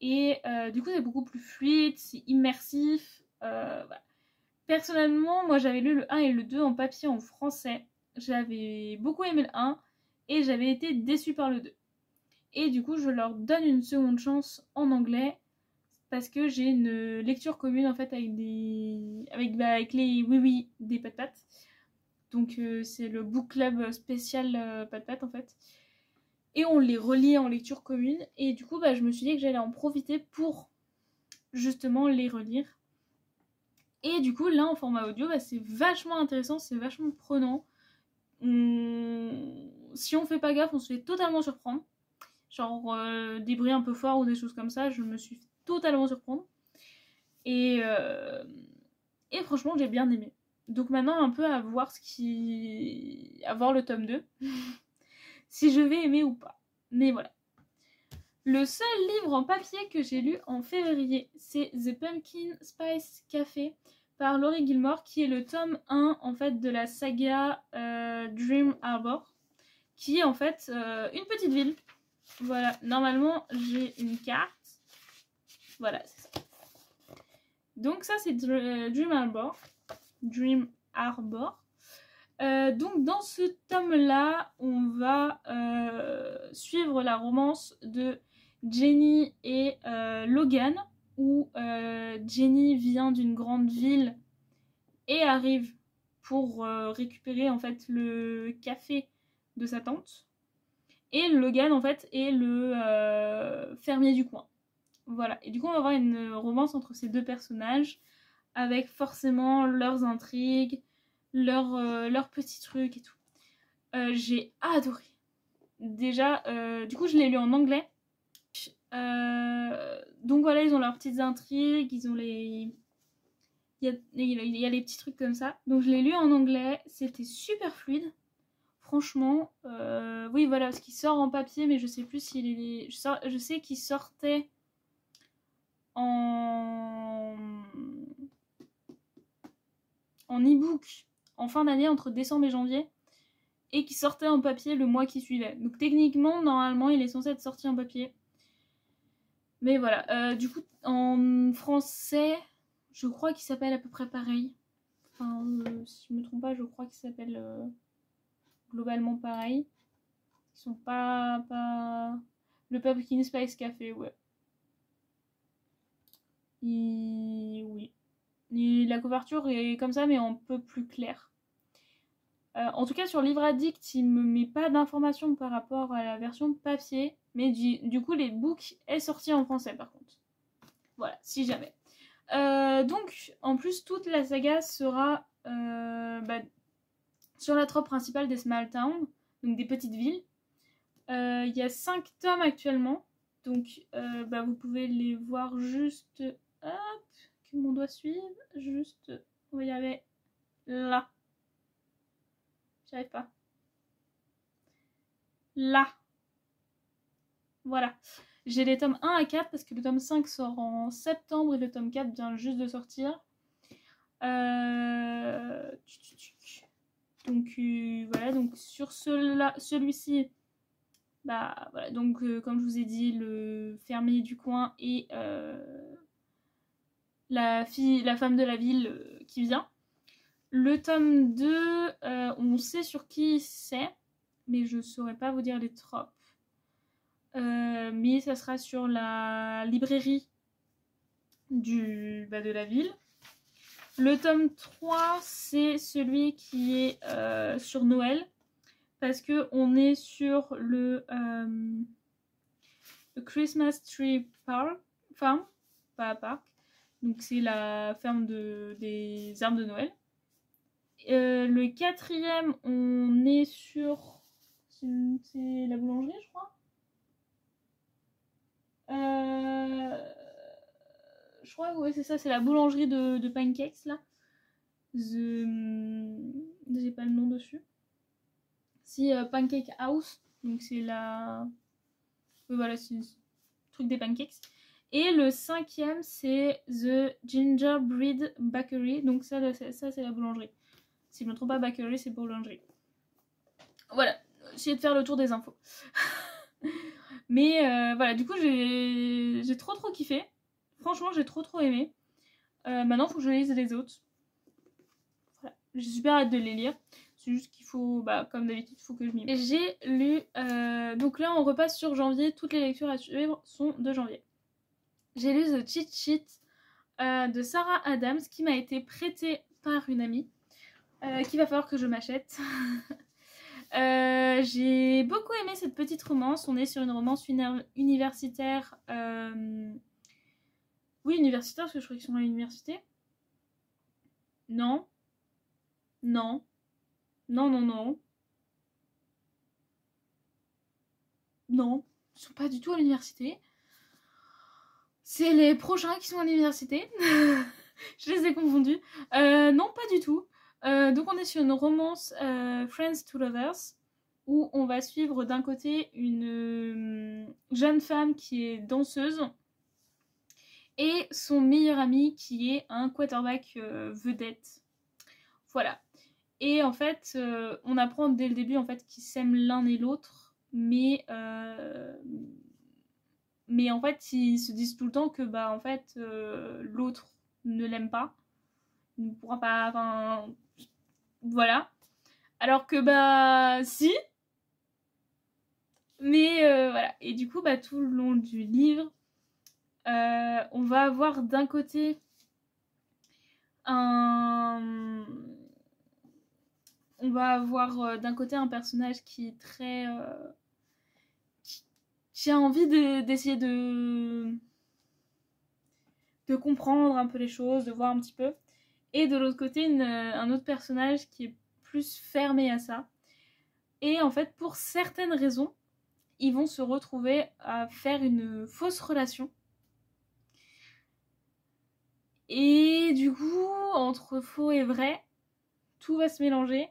et du coup c'est beaucoup plus fluide, c'est immersif, voilà. Personnellement, moi j'avais lu le 1 et le 2 en papier en français, j'avais beaucoup aimé le 1 et j'avais été déçue par le 2. Et du coup je leur donne une seconde chance en anglais, parce que j'ai une lecture commune en fait avec les oui oui des Pat-Pat. Donc c'est le book club spécial Pat-Pat en fait. Et on les relit en lecture commune. Et du coup je me suis dit que j'allais en profiter pour justement les relire. Et du coup là en format audio c'est vachement intéressant, c'est vachement prenant. Si on fait pas gaffe on se fait totalement surprendre. Genre des bruits un peu forts ou des choses comme ça, je me suis totalement surprendre. Et franchement j'ai bien aimé. Donc maintenant un peu à voir à voir le tome 2 si je vais aimer ou pas. Mais voilà. Le seul livre en papier que j'ai lu en février, c'est The Pumpkin Spice Café par Laurie Gilmore, qui est le tome 1 en fait de la saga Dream Harbor, qui est en fait une petite ville. Voilà, normalement j'ai une carte. Voilà, c'est ça. Donc ça c'est Dream Harbor. Dream Harbor. Donc dans ce tome-là, on va suivre la romance de Jenny et Logan, où Jenny vient d'une grande ville et arrive pour récupérer en fait le café de sa tante. Et Logan en fait est le fermier du coin. Voilà, et du coup on va avoir une romance entre ces deux personnages, avec forcément leurs intrigues, leurs petits trucs et tout. J'ai adoré. Déjà, du coup je l'ai lu en anglais. Donc voilà, ils ont leurs petites intrigues, ils ont les... Il y a les petits trucs comme ça. Donc je l'ai lu en anglais, c'était super fluide. Franchement, oui voilà, ce qui sort en papier, mais je sais plus s'il est... Je sais qu'il sortait en e-book en fin d'année, entre décembre et janvier, et qui sortait en papier le mois qui suivait. Donc techniquement, normalement, il est censé être sorti en papier. Mais voilà, du coup, en français, je crois qu'il s'appelle à peu près pareil. Enfin, si je me trompe pas, je crois qu'il s'appelle globalement pareil. Ils sont pas... Le Pumpkin Spice Café, ouais. Oui. La couverture est comme ça, mais un peu plus claire. En tout cas, sur Livre Addict, il me met pas d'informations par rapport à la version papier. Mais du coup, les books est sorti en français, par contre. Voilà, si jamais. Donc, en plus, toute la saga sera sur la trope principale des small towns, donc des petites villes. Il y a 5 tomes actuellement. Donc, vous pouvez les voir juste... Hop, que mon doigt suive. Juste... On va y arriver. Là. J'arrive pas. Là. Voilà. J'ai les tomes 1 à 4 parce que le tome 5 sort en septembre et le tome 4 vient juste de sortir. Donc voilà, donc sur celui-ci, voilà, donc comme je vous ai dit, le fermier du coin et la femme de la ville qui vient. Le tome 2, on sait sur qui c'est, mais je saurais pas vous dire les tropes. mais ça sera sur la librairie de la ville. Le tome 3, c'est celui qui est sur Noël, parce que on est sur le Christmas Tree Farm, pas parc, donc c'est la ferme des arbres de Noël. Le 4e, on est sur... C'est la boulangerie, je crois. Je crois que ouais, c'est ça, c'est la boulangerie de pancakes, là. J'ai pas le nom dessus. Si, Pancake House, donc c'est la... voilà, c'est le truc des pancakes. Et le 5e, c'est The Gingerbread Bakery, donc ça c'est la boulangerie. Si je me trompe pas, bakery, c'est boulangerie. Voilà, essayez de faire le tour des infos. Mais voilà, du coup, j'ai trop kiffé. Franchement, j'ai trop aimé. Maintenant, il faut que je lise les autres. Voilà. J'ai super hâte de les lire. C'est juste qu'il faut, comme d'habitude, il faut que je m'y mette. J'ai lu... donc là, on repasse sur janvier. Toutes les lectures à suivre sont de janvier. J'ai lu The Cheat Sheet de Sarah Adams, qui m'a été prêtée par une amie. Qu'il va falloir que je m'achète. J'ai beaucoup aimé cette petite romance. On est sur une romance universitaire. Oui, universitaire, parce que je crois qu'ils sont à l'université. Non. Non. Non, non, non. Non. Ils sont pas du tout à l'université. C'est les prochains qui sont à l'université. Je les ai confondus. Non, pas du tout. Donc on est sur une romance Friends to Lovers, où on va suivre d'un côté une jeune femme qui est danseuse et son meilleur ami qui est un quarterback vedette. Voilà. Et en fait, on apprend dès le début en fait qu'ils s'aiment l'un et l'autre, mais en fait ils se disent tout le temps que en fait l'autre ne l'aime pas, il ne pourra pas, enfin voilà. Alors que si. Mais voilà. Et du coup tout le long du livre, on va avoir d'un côté un un personnage qui est très qui a envie d'essayer de comprendre un peu les choses, de voir un petit peu, et de l'autre côté un autre personnage qui est plus fermé à ça. Et en fait, pour certaines raisons, ils vont se retrouver à faire une fausse relation. Et du coup, entre faux et vrai, tout va se mélanger.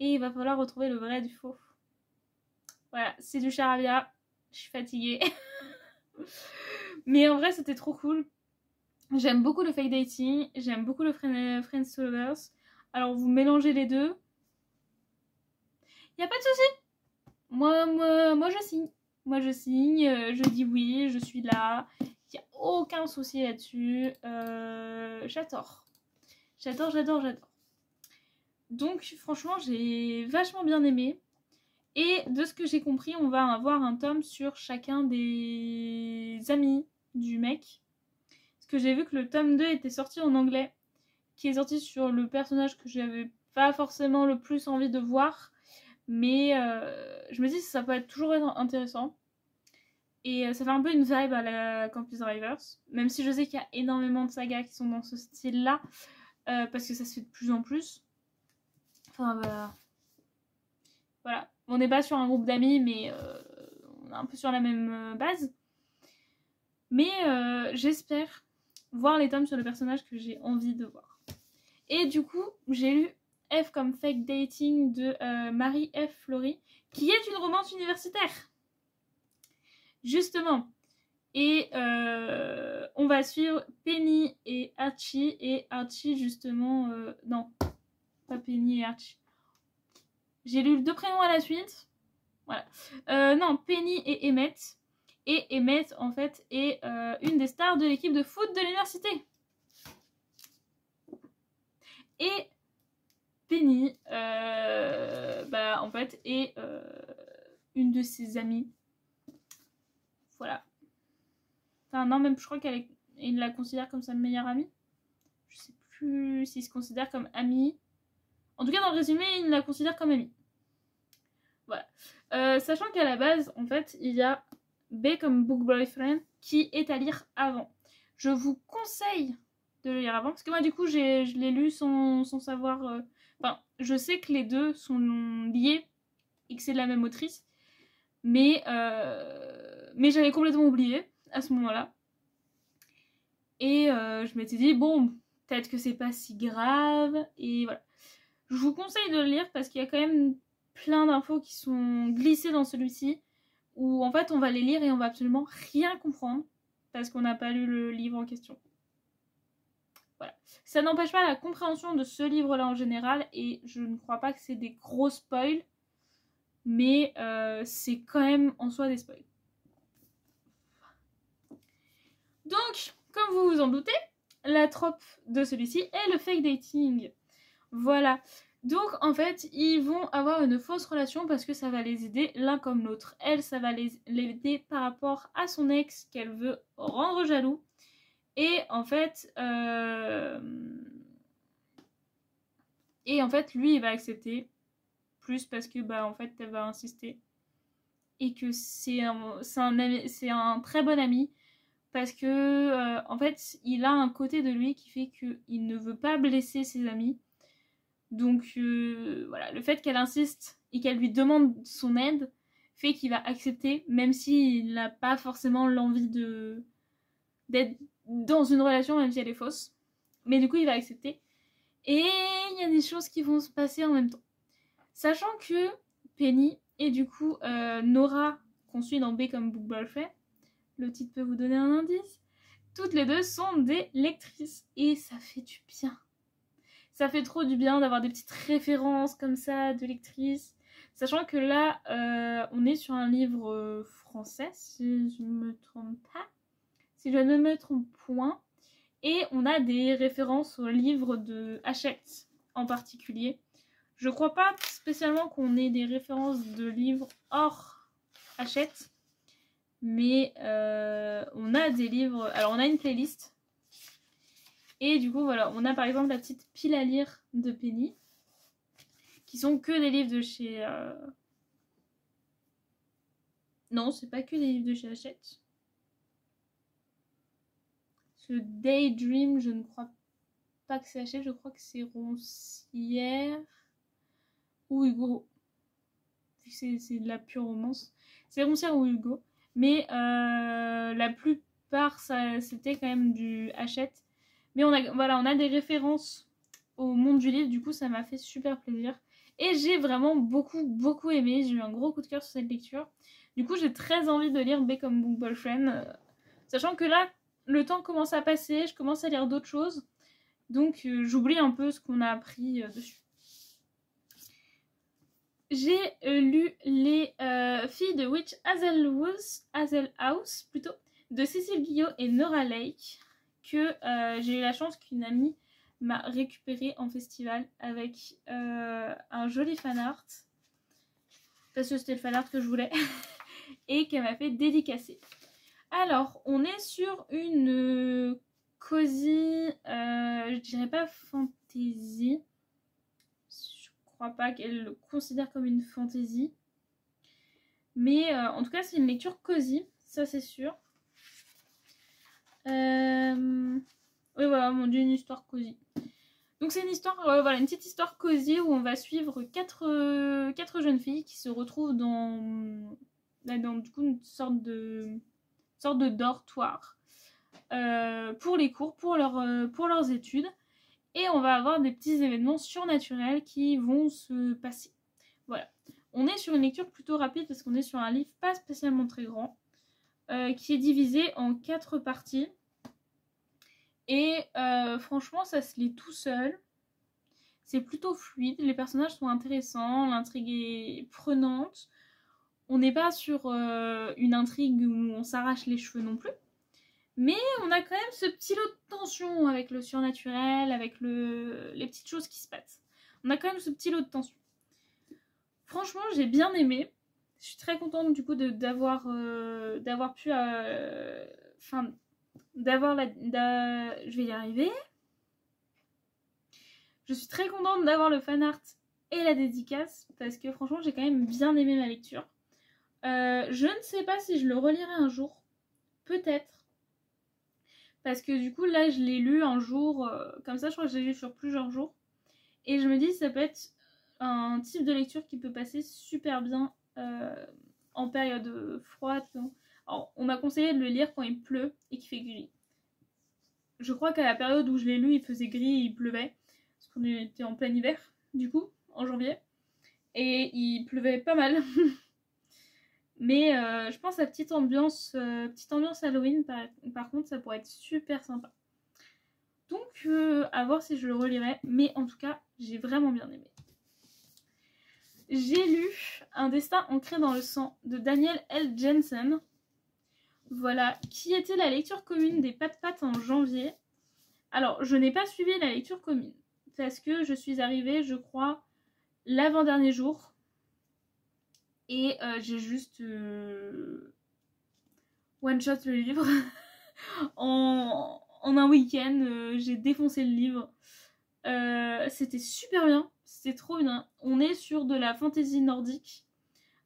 Et il va falloir retrouver le vrai du faux. Voilà, c'est du charabia. Je suis fatiguée. Mais en vrai, c'était trop cool. J'aime beaucoup le fake dating. J'aime beaucoup le Friends to Lovers. Alors, vous mélangez les deux. Y a pas de souci. Moi, je signe. Moi, je signe. Je dis oui, je suis là. Il n'y a aucun souci là-dessus. J'adore. J'adore. Donc, franchement, j'ai vachement bien aimé. Et de ce que j'ai compris, on va avoir un tome sur chacun des amis du mec. Parce que j'ai vu que le tome 2 était sorti en anglais. Qui est sorti sur le personnage que j'avais pas forcément le plus envie de voir. Mais je me dis que ça peut être toujours intéressant. Et ça fait un peu une vibe à la Campus Drivers. Même si je sais qu'il y a énormément de sagas qui sont dans ce style-là. Parce que ça se fait de plus en plus. Enfin, voilà. On n'est pas sur un groupe d'amis, mais on est un peu sur la même base. Mais j'espère voir les tomes sur le personnage que j'ai envie de voir. Et du coup, j'ai lu F comme Fake Dating de Marie F. Fleury, qui est une romance universitaire. Justement. Et on va suivre Penny et Archie. Et Archie, justement... non, pas Penny et Archie. J'ai lu 2 prénoms à la suite. Voilà. Non, Penny et Emmett. Et Emmett, en fait, est une des stars de l'équipe de foot de l'université. Et Penny, en fait, est une de ses amies. voilà. Enfin non, même je crois il la considère comme sa meilleure amie. Je sais plus s'il se considère comme ami. En tout cas dans le résumé, il la considère comme amie. Voilà. Sachant qu'à la base, en fait, il y a B comme Book Boyfriend qui est à lire avant. Je vous conseille de le lire avant, parce que moi du coup je l'ai lu sans savoir... Enfin, je sais que les deux sont liés et que c'est de la même autrice, mais j'avais complètement oublié à ce moment-là. Et je m'étais dit, bon, peut-être que c'est pas si grave, et voilà. Je vous conseille de le lire parce qu'il y a quand même plein d'infos qui sont glissées dans celui-ci, où en fait on va les lire et on va absolument rien comprendre, parce qu'on n'a pas lu le livre en question. Voilà. Ça n'empêche pas la compréhension de ce livre-là en général, et je ne crois pas que c'est des gros spoils, mais c'est quand même en soi des spoils. Donc, comme vous vous en doutez, la trope de celui-ci est le fake dating. Voilà. Donc, en fait, ils vont avoir une fausse relation parce que ça va les aider l'un comme l'autre. Elle, ça va l'aider par rapport à son ex qu'elle veut rendre jaloux. Et en fait, lui, il va accepter. Plus parce que, en fait, elle va insister. Et que c'est un très bon ami. Parce que, en fait, il a un côté de lui qui fait qu'il ne veut pas blesser ses amis. Donc, voilà, le fait qu'elle insiste et qu'elle lui demande son aide fait qu'il va accepter, même s'il n'a pas forcément l'envie d'être dans une relation, même si elle est fausse. Mais du coup, il va accepter. Et il y a des choses qui vont se passer en même temps. Sachant que Penny et du coup Nora, qu'on suit dans B comme Book Boyfriend, le titre peut vous donner un indice, toutes les deux sont des lectrices. Et ça fait du bien. Ça fait trop du bien d'avoir des petites références comme ça de lectrices. Sachant que là, on est sur un livre français, si je ne me trompe pas. Si je ne me trompe point. Et on a des références au livre de Hachette en particulier. Je crois pas spécialement qu'on ait des références de livres hors Hachette. Mais on a des livres... Alors on a une playlist. Et du coup voilà, on a par exemple la petite pile à lire de Penny. Qui sont que des livres de chez... Non, c'est pas que des livres de chez Hachette. Ce Daydream, je ne crois pas que c'est Hachette, je crois que c'est Roncière ou Hugo. C'est de la pure romance. C'est Roncière ou Hugo. Mais la plupart, c'était quand même du Hachette. Mais on a des références au monde du livre, du coup ça m'a fait super plaisir. Et j'ai vraiment beaucoup aimé, j'ai eu un gros coup de cœur sur cette lecture. Du coup j'ai très envie de lire B comme Book Boyfriend, sachant que là, le temps commence à passer, je commence à lire d'autres choses. Donc j'oublie un peu ce qu'on a appris dessus. J'ai lu les filles de Witch Hazel House plutôt, de Cécile Guillot et Nora Lake, que j'ai eu la chance qu'une amie m'a récupéré en festival avec un joli fan art, parce que c'était le fan art que je voulais, et qu'elle m'a fait dédicacer. Alors, on est sur une cosy, je dirais pas fantasy. Je crois pas qu'elle le considère comme une fantasy. Mais en tout cas, c'est une lecture cosy, ça c'est sûr. Oui, voilà, mon dieu, une histoire cosy. Donc c'est une histoire, voilà, une petite histoire cosy où on va suivre quatre jeunes filles qui se retrouvent dans du coup une sorte de dortoir pour les cours, pour leurs études. Et on va avoir des petits événements surnaturels qui vont se passer. Voilà. On est sur une lecture plutôt rapide parce qu'on est sur un livre pas spécialement très grand, qui est divisé en 4 parties. Et franchement, ça se lit tout seul. C'est plutôt fluide, les personnages sont intéressants, l'intrigue est prenante. On n'est pas sur une intrigue où on s'arrache les cheveux non plus. Mais on a quand même ce petit lot de tension avec le surnaturel, avec les petites choses qui se passent. On a quand même ce petit lot de tension. Franchement, j'ai bien aimé. Je suis très contente du coup d'avoir pu... Enfin, d'avoir je vais y arriver. Je suis très contente d'avoir le fan art et la dédicace parce que franchement j'ai quand même bien aimé ma lecture. Je ne sais pas si je le relirai un jour, peut-être, parce que du coup là je l'ai lu un jour, comme ça je crois que je l'ai lu sur plusieurs jours, et je me dis ça peut être un type de lecture qui peut passer super bien en période froide. Alors, on m'a conseillé de le lire quand il pleut et qu'il fait gris. Je crois qu'à la période où je l'ai lu il faisait gris et il pleuvait, parce qu'on était en plein hiver du coup, en janvier, et il pleuvait pas mal. Mais je pense à petite ambiance Halloween, par contre, ça pourrait être super sympa. Donc, à voir si je le relirai. Mais en tout cas, j'ai vraiment bien aimé. J'ai lu Un destin ancré dans le sang de Daniel L. Jensen. Voilà, qui était la lecture commune des Pat-Pat en janvier. Alors, je n'ai pas suivi la lecture commune. Parce que je suis arrivée, je crois, l'avant-dernier jour. Et j'ai juste one-shot le livre. en un week-end, j'ai défoncé le livre. C'était super bien, c'était trop bien. On est sur de la fantasy nordique,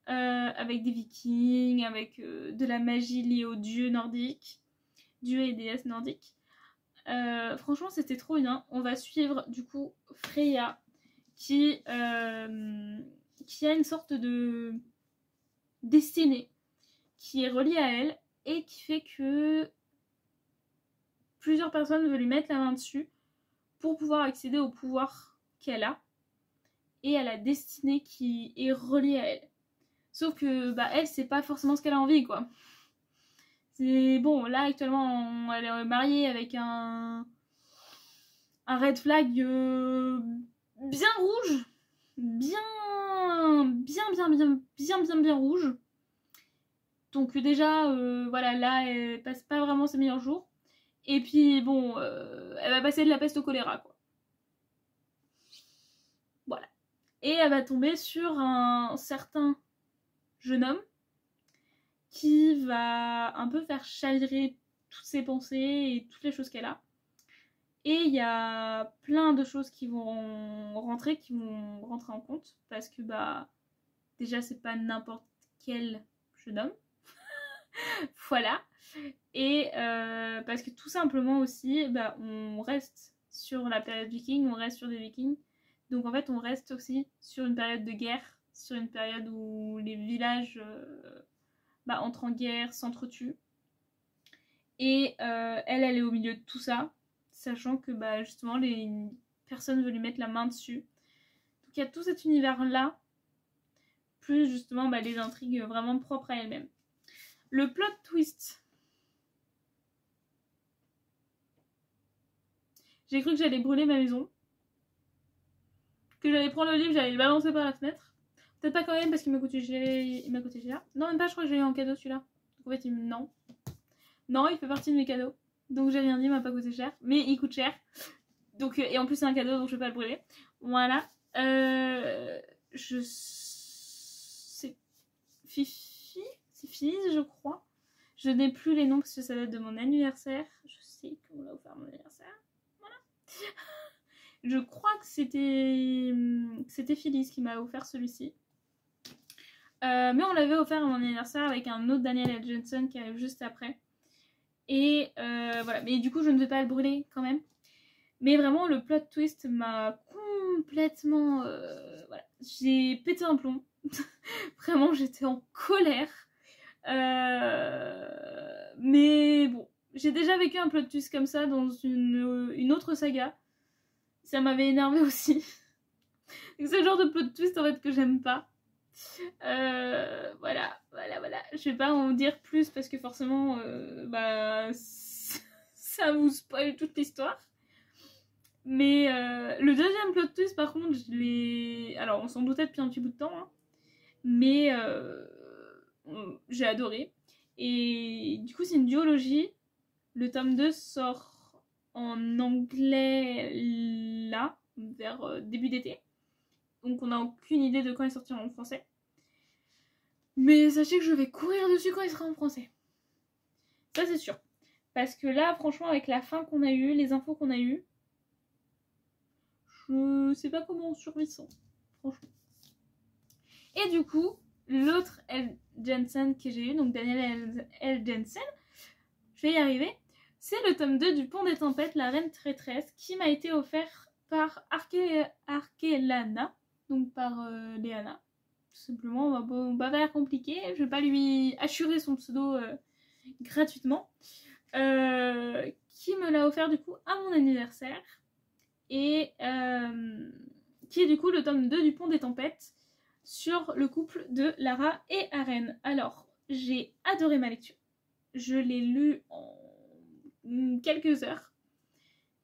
avec des vikings, avec de la magie liée aux dieux nordiques, dieux et déesses nordiques. Franchement, c'était trop bien. On va suivre du coup Freya, qui a une sorte de destinée qui est reliée à elle et qui fait que plusieurs personnes veulent lui mettre la main dessus pour pouvoir accéder au pouvoir qu'elle a et à la destinée qui est reliée à elle. Sauf que bah elle, c'est pas forcément ce qu'elle a envie, quoi. C'est bon, là actuellement elle est mariée avec un red flag bien rouge, bien rouge. Donc déjà voilà, là elle passe pas vraiment ses meilleurs jours. Et puis bon, elle va passer de la peste au choléra, quoi. Voilà. Et elle va tomber sur un certain jeune homme qui va un peu faire chavirer toutes ses pensées et toutes les choses qu'elle a. Et il y a plein de choses qui vont rentrer en compte, parce que bah déjà c'est pas n'importe quel jeune homme. Voilà. Et parce que tout simplement aussi, bah, on reste sur la période viking, on reste sur des vikings. Donc en fait on reste aussi sur une période de guerre, sur une période où les villages entrent en guerre, s'entretuent. Et elle est au milieu de tout ça, sachant que bah, justement les personnes veulent lui mettre la main dessus. Donc il y a tout cet univers-là, plus justement bah, les intrigues vraiment propres à elle-même. Le plot twist. J'ai cru que j'allais brûler ma maison, que j'allais prendre le livre, j'allais le balancer par la fenêtre. Peut-être pas quand même parce qu'il m'a coûté cher. Non, même pas, je crois que j'ai eu en cadeau celui-là. Donc en fait, non, il fait partie de mes cadeaux. Donc j'ai rien dit, il m'a pas coûté cher. Mais il coûte cher. Donc, et en plus c'est un cadeau, donc je vais pas le brûler. Voilà. C'est Fifi, c'est Fizz, je crois. Je n'ai plus les noms parce que ça date de mon anniversaire. Je sais qu'on l'a offert à mon anniversaire. Voilà. Je crois que c'était Phyllis qui m'a offert celui-ci. Mais on l'avait offert à mon anniversaire avec un autre Daniel L. Jensen qui arrive juste après. Et voilà. Mais du coup, je ne vais pas le brûler quand même. Mais vraiment, le plot twist m'a complètement... voilà. J'ai pété un plomb. Vraiment, j'étais en colère. Mais bon, j'ai déjà vécu un plot twist comme ça dans une autre saga. Ça m'avait énervé aussi. C'est le genre de plot twist en fait que j'aime pas. Voilà. Je vais pas en dire plus parce que forcément, ça vous spoil toute l'histoire. Mais le deuxième plot twist, par contre, alors, on s'en doutait depuis un petit bout de temps, hein, mais j'ai adoré. Et du coup, c'est une duologie. Le tome 2 sort en anglais là, vers début d'été. Donc, on n'a aucune idée de quand il sortira en français. Mais sachez que je vais courir dessus quand il sera en français. Ça c'est sûr. Parce que là, franchement, avec la fin qu'on a eue, les infos qu'on a eues, je sais pas comment on survit sans, franchement. Et du coup, l'autre L. Jensen que j'ai eu, donc Daniel L. Jensen, je vais y arriver, c'est le tome 2 du Pont des Tempêtes, la Reine Traîtresse, qui m'a été offert par Arkelana, donc par Léana. Tout simplement, on va pas faire compliqué, je vais pas lui assurer son pseudo gratuitement. Qui me l'a offert du coup à mon anniversaire. Et qui est du coup le tome 2 du Pont des Tempêtes sur le couple de Lara et Aren. Alors, j'ai adoré ma lecture. Je l'ai lu en quelques heures.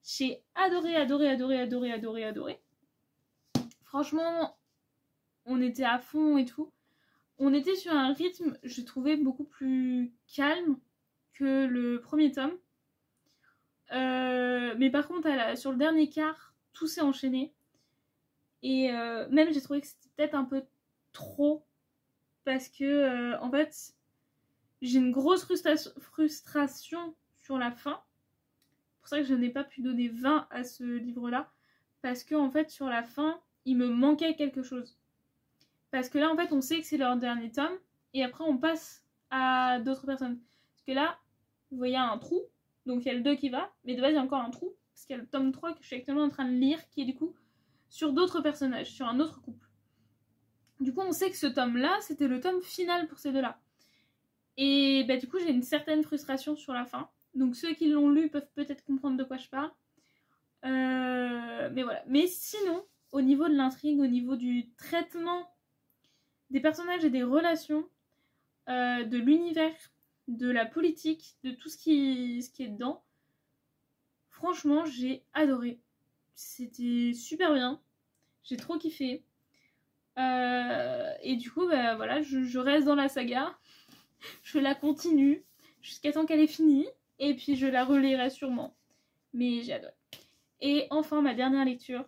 J'ai adoré. Franchement, on était à fond et tout. On était sur un rythme, je trouvais, beaucoup plus calme que le premier tome. Mais par contre, sur le dernier quart, tout s'est enchaîné. Et même, j'ai trouvé que c'était peut-être un peu trop. Parce que, en fait, j'ai une grosse frustration sur la fin. C'est pour ça que je n'ai pas pu donner 20 à ce livre-là. Parce que, en fait, sur la fin, il me manquait quelque chose. Parce que là, en fait, on sait que c'est leur dernier tome. Et après, on passe à d'autres personnes. Parce que là, vous voyez un trou. Donc, il y a le 2 qui va. Mais de base, il y a encore un trou. Parce qu'il y a le tome 3 que je suis actuellement en train de lire. Qui est du coup sur d'autres personnages. Sur un autre couple. Du coup, on sait que ce tome-là, c'était le tome final pour ces deux-là. Et bah, du coup, j'ai une certaine frustration sur la fin. Donc, ceux qui l'ont lu peuvent peut-être comprendre de quoi je parle. Mais voilà. Mais sinon, au niveau de l'intrigue, au niveau du traitement des personnages et des relations, de l'univers, de la politique, de tout ce qui est dedans, franchement, j'ai adoré. C'était super bien. J'ai trop kiffé. Et du coup, bah, voilà, je reste dans la saga. Je la continue jusqu'à temps qu'elle est finie. Et puis, je la relirai sûrement. Mais j'ai adoré. Et enfin, ma dernière lecture.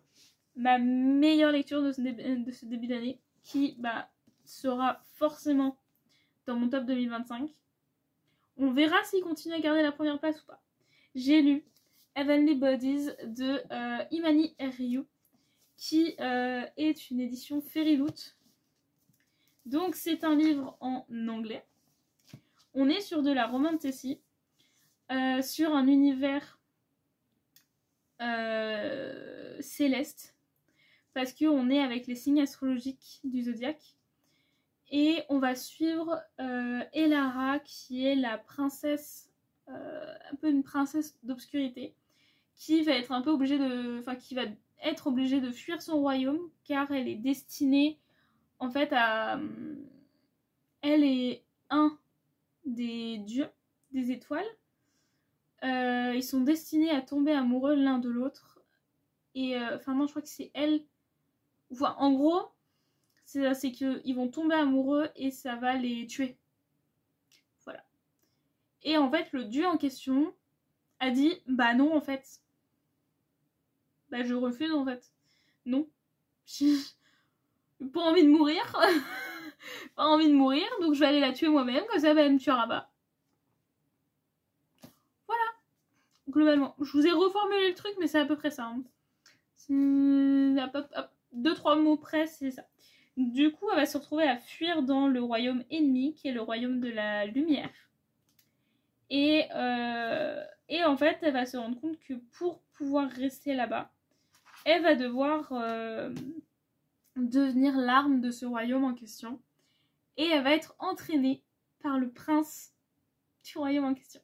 Ma meilleure lecture de ce début d'année. Qui sera forcément dans mon top 2025. On verra s'il continue à garder la première place ou pas. J'ai lu Heavenly Bodies de Imani Ryu, qui est une édition Fairyloot. Donc c'est un livre en anglais. On est sur de la romantasy, sur un univers céleste, parce qu'on est avec les signes astrologiques du zodiaque. Et on va suivre Elara, qui est la princesse, un peu une princesse d'obscurité, qui va être un peu obligée de, enfin qui va être obligée de fuir son royaume, car elle est destinée, en fait, à, elle est un des dieux des étoiles. Ils sont destinés à tomber amoureux l'un de l'autre. Et enfin non, je crois que c'est elle. Enfin, en gros. C'est qu'ils vont tomber amoureux et ça va les tuer. Voilà. Et en fait, le dieu en question a dit, bah non, en fait. Bah je refuse, en fait. Non. Pas envie de mourir. Pas envie de mourir, donc je vais aller la tuer moi-même, comme ça, elle me tuera pas. Voilà. Globalement. Je vous ai reformulé le truc, mais c'est à peu près ça. Hein. 2-3 mots près, c'est ça. Du coup, elle va se retrouver à fuir dans le royaume ennemi, qui est le royaume de la lumière. Et en fait, elle va se rendre compte que pour pouvoir rester là-bas, elle va devoir devenir l'arme de ce royaume en question. Et elle va être entraînée par le prince du royaume en question.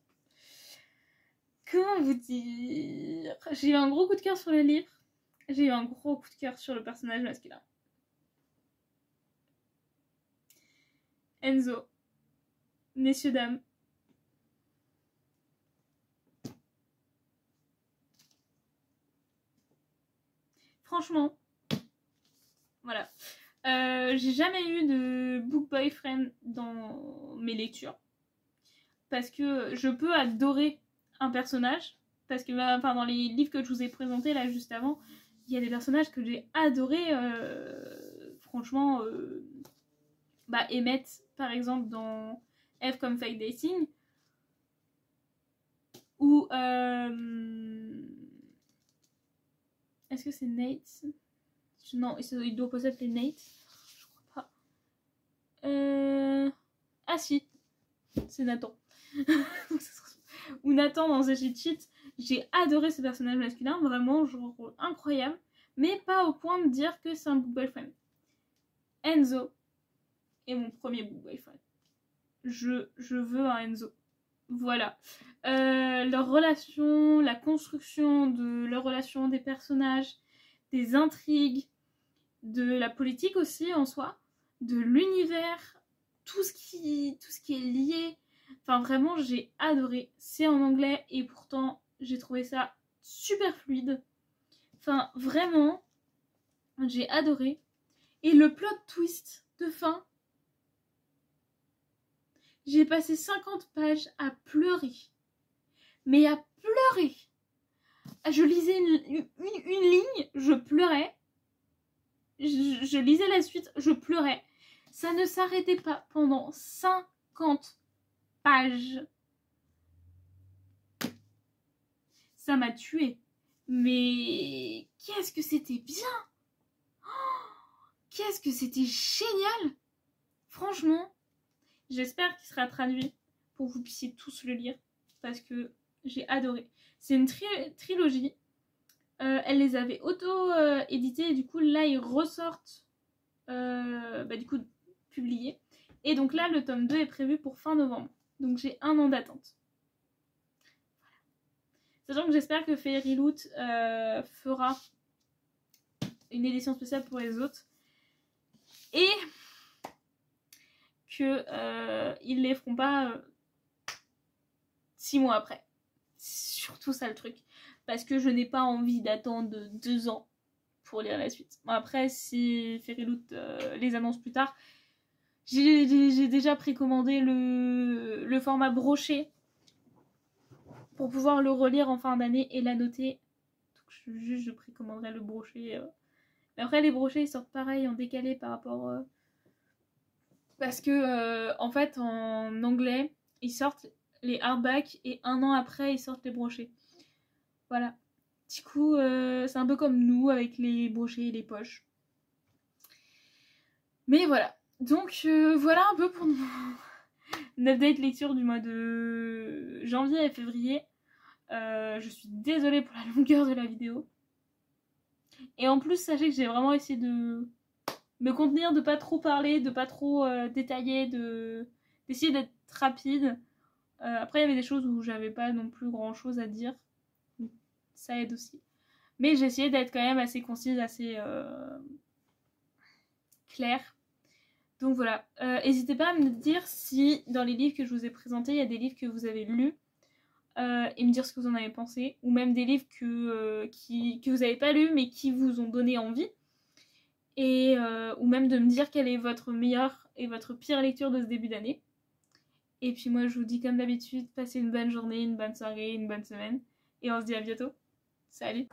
Comment vous dire ? J'ai eu un gros coup de cœur sur le livre. J'ai eu un gros coup de cœur sur le personnage masculin. Enzo, messieurs, dames, franchement, voilà. J'ai jamais eu de book boyfriend dans mes lectures. Parce que je peux adorer un personnage. Parce que enfin, dans les livres que je vous ai présentés là juste avant, il y a des personnages que j'ai adorés. Franchement, Emmett par exemple dans F comme Fake Dating, ou est-ce que c'est Nate? Non, il doit pas s'appeler Nate, je crois pas. Ah si, c'est Nathan. Ou Nathan dans The Cheat Sheet. J'ai adoré ce personnage masculin, vraiment genre incroyable, mais pas au point de dire que c'est un book boyfriend. Enzo est mon premier book boyfriend. Je veux un Enzo. Voilà. Leur relation, la construction de leur relation, des personnages, des intrigues, de la politique aussi en soi, de l'univers, tout ce qui est lié. Enfin vraiment j'ai adoré. C'est en anglais et pourtant j'ai trouvé ça super fluide. Enfin vraiment j'ai adoré. Et le plot twist de fin, j'ai passé 50 pages à pleurer. Mais à pleurer. Je lisais une ligne, je pleurais. Je lisais la suite, je pleurais. Ça ne s'arrêtait pas pendant 50 pages. Ça m'a tuée. Mais qu'est-ce que c'était bien! Qu'est-ce que c'était génial! Franchement, j'espère qu'il sera traduit pour que vous puissiez tous le lire. Parce que j'ai adoré. C'est une trilogie. Elle les avait auto-éditées et du coup là ils ressortent du coup publiés. Et donc là le tome 2 est prévu pour fin novembre. Donc j'ai 1 an d'attente. Voilà. Sachant que j'espère que Fairy Loot fera une édition spéciale pour les autres. Et que ils les feront pas 6 mois après. Surtout ça le truc. Parce que je n'ai pas envie d'attendre 2 ans pour lire la suite. Bon, après, si Fairy Loot les annonce plus tard, j'ai déjà précommandé le format broché pour pouvoir le relire en fin d'année et l'annoter. Donc je précommanderai le broché. Mais après, les brochés ils sortent pareil en décalé par rapport... Parce que, en fait, en anglais, ils sortent les hardbacks et 1 an après, ils sortent les brochés. Voilà. Du coup, c'est un peu comme nous avec les brochets et les poches. Mais voilà. Donc, voilà un peu pour mon update lecture du mois de janvier et février. Je suis désolée pour la longueur de la vidéo. Et en plus, sachez que j'ai vraiment essayé de me contenir, de pas trop parler, de pas trop détailler, d'essayer d'être rapide. Après, il y avait des choses où j'avais pas non plus grand chose à dire. Ça aide aussi. Mais j'ai essayé d'être quand même assez concise, assez claire. Donc voilà. N'hésitez pas à me dire si dans les livres que je vous ai présentés, il y a des livres que vous avez lus. Et me dire ce que vous en avez pensé. Ou même des livres que vous n'avez pas lus mais qui vous ont donné envie. Et ou même de me dire quelle est votre meilleure et votre pire lecture de ce début d'année. Et puis moi je vous dis comme d'habitude, passez une bonne journée, une bonne soirée, une bonne semaine. Et on se dit à bientôt. Salut!